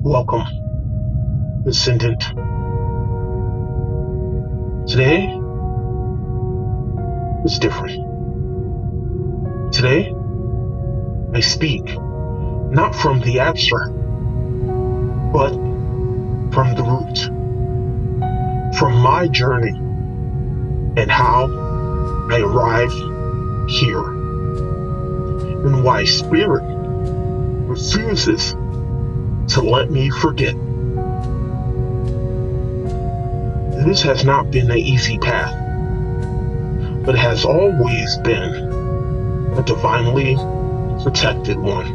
Welcome, descendant. Today is different. Today, I speak not from the abstract, but from the root, from my journey and how I arrived here, and why spirit refuses to let me forget. This has not been an easy path, but it has always been a divinely protected one.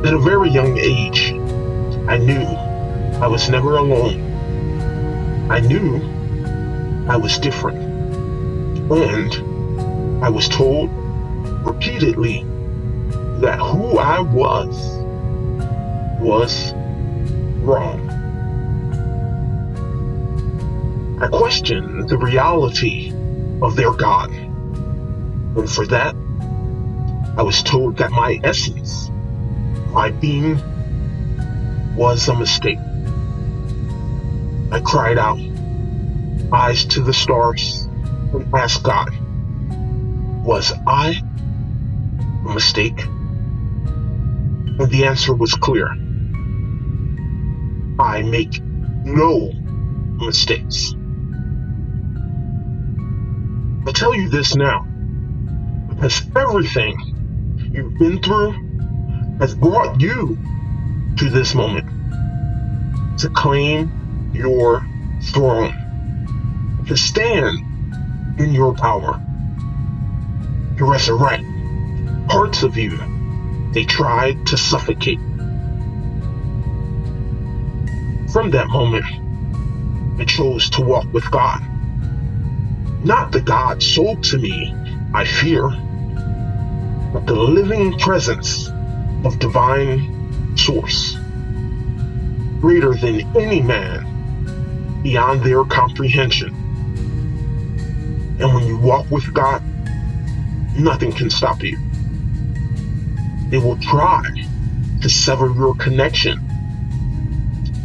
At a very young age, I knew I was never alone. I knew I was different, and I was told repeatedly that who I was wrong. I questioned the reality of their God, and for that, I was told that my essence, my being, was a mistake. I cried out, eyes to the stars, and asked God, was I a mistake? And the answer was clear. I make no mistakes. I tell you this now because everything you've been through has brought you to this moment to claim your throne, to stand in your power, to resurrect parts of you they tried to suffocate. From that moment, I chose to walk with God. Not the God sold to me by fear, but the living presence of divine source, greater than any man, beyond their comprehension. And when you walk with God, nothing can stop you. They will try to sever your connection.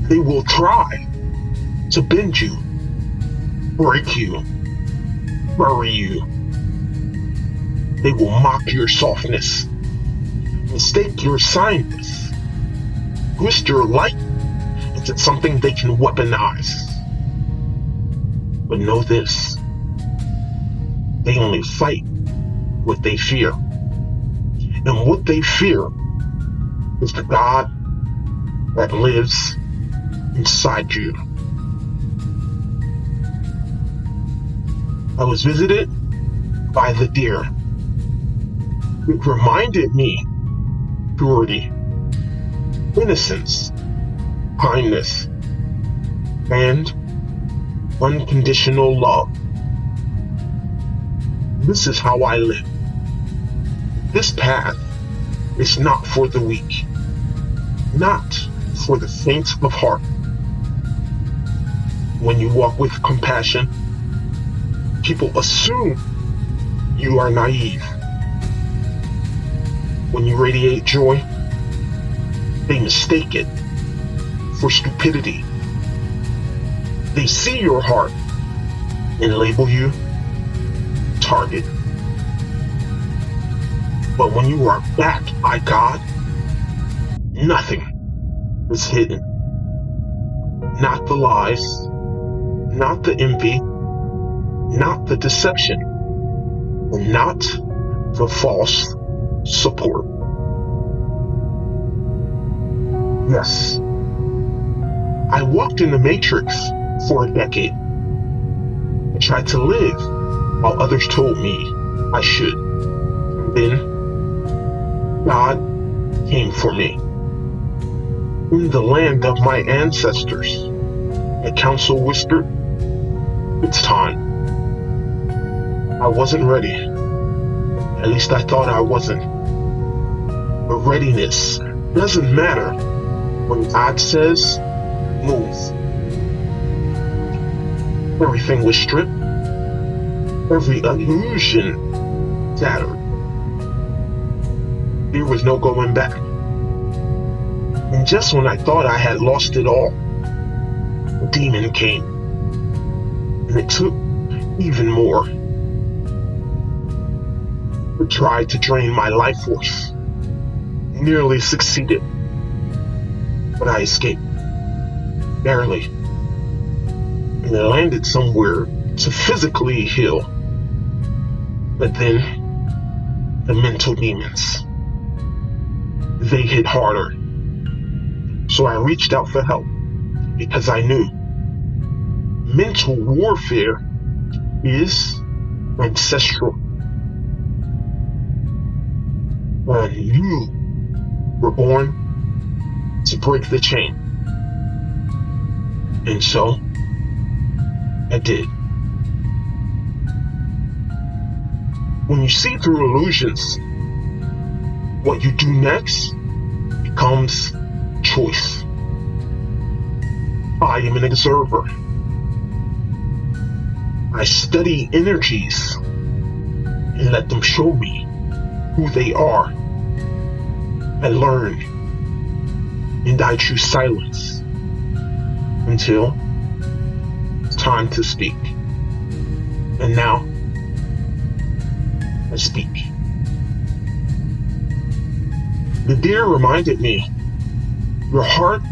They will try to bend you, break you, bury you. They will mock your softness, mistake your kindness, twist your light into something they can weaponize. But know this, they only fight what they fear. And what they fear is the God that lives inside you. I was visited by the deer. It reminded me purity, innocence, kindness, and unconditional love. This is how I live. This path is not for the weak, not for the faint of heart. When you walk with compassion, people assume you are naive. When you radiate joy, they mistake it for stupidity. They see your heart and label you target. But when you are backed by God, nothing is hidden. Not the lies, not the envy, not the deception, and not the false support. Yes, I walked in the matrix for a decade. I tried to live while others told me I should. And then God came for me. In the land of my ancestors, a council whispered, it's time. I wasn't ready. At least I thought I wasn't. But readiness doesn't matter when God says, move. Everything was stripped. Every illusion shattered. There was no going back. And just when I thought I had lost it all, a demon came, and it took even more. It tried to drain my life force. Nearly succeeded, but I escaped. Barely. And I landed somewhere to physically heal. But then, the mental demons, they hit harder. So I reached out for help because I knew mental warfare is ancestral. And you were born to break the chain. And so, I did. When you see through illusions, what you do next becomes choice. I am an observer. I study energies and let them show me who they are. I learn, and I choose silence until it's time to speak. And now, I speak. The deer reminded me, your heart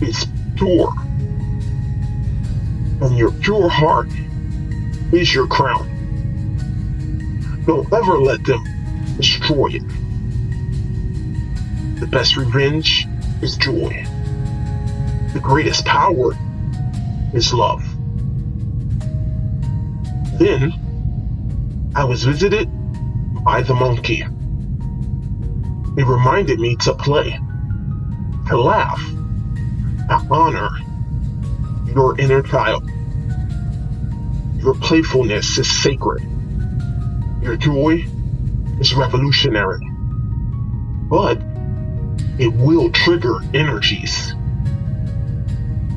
is pure, and your pure heart is your crown. Don't ever let them destroy it. The best revenge is joy. The greatest power is love. Then, I was visited by the monkey. It reminded me to play, to laugh, to honor your inner child. Your playfulness is sacred. Your joy is revolutionary. But it will trigger energies.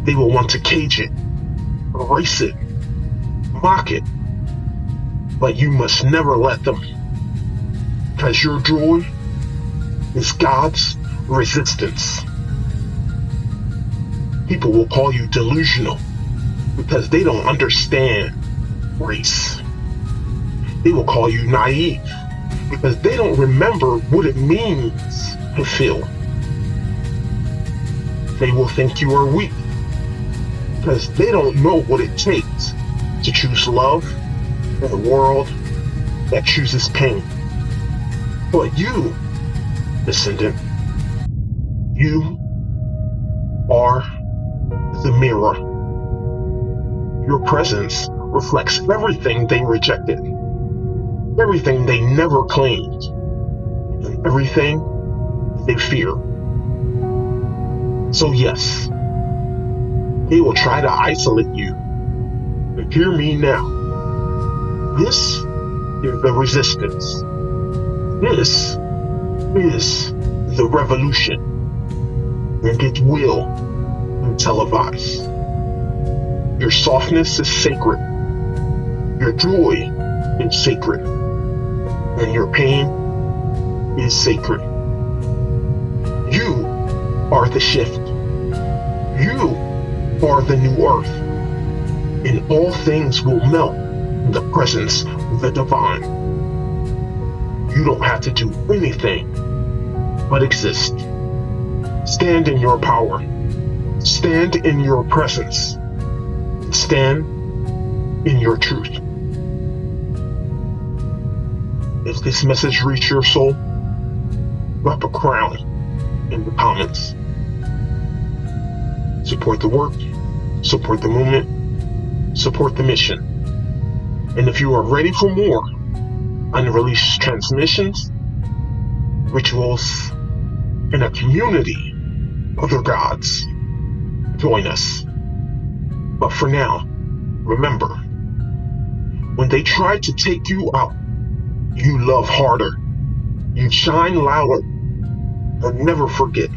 They will want to cage it, erase it, mock it. But you must never let them, because your joy is God's resistance. People will call you delusional because they don't understand grace. They will call you naive because they don't remember what it means to feel. They will think you are weak because they don't know what it takes to choose love in a world that chooses pain. But you, descendant, you are the mirror. Your presence reflects everything they rejected, everything they never claimed, and everything they fear. So yes, they will try to isolate you. But hear me now. This is the resistance. This is the revolution. And it will be televised. Your softness is sacred. Your joy is sacred. And your pain is sacred. You are the shift. You are the new earth. And all things will melt in the presence of the divine. You don't have to do anything but exist. Stand in your power. Stand in your presence. Stand in your truth. If this message reached your soul, drop a crown in the comments. Support the work, support the movement, support the mission. And if you are ready for more unreleased transmissions, rituals, and a community of other gods, join us. But for now, remember, when they try to take you out, you love harder, you shine louder, and never forget,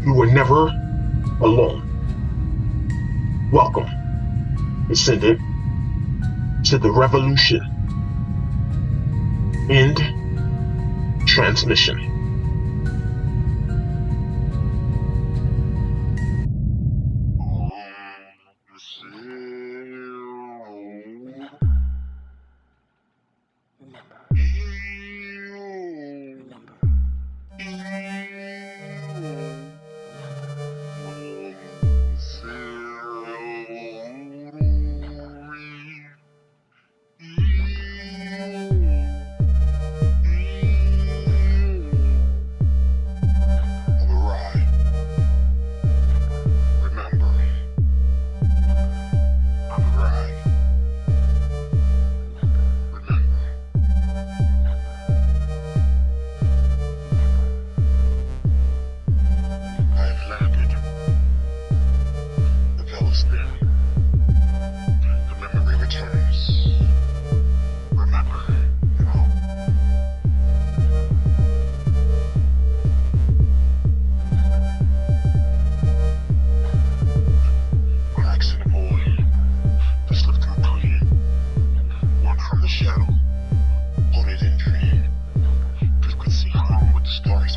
you were never alone. Welcome, descendant, to the revolution. End transmission.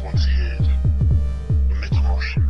once hid in the caution.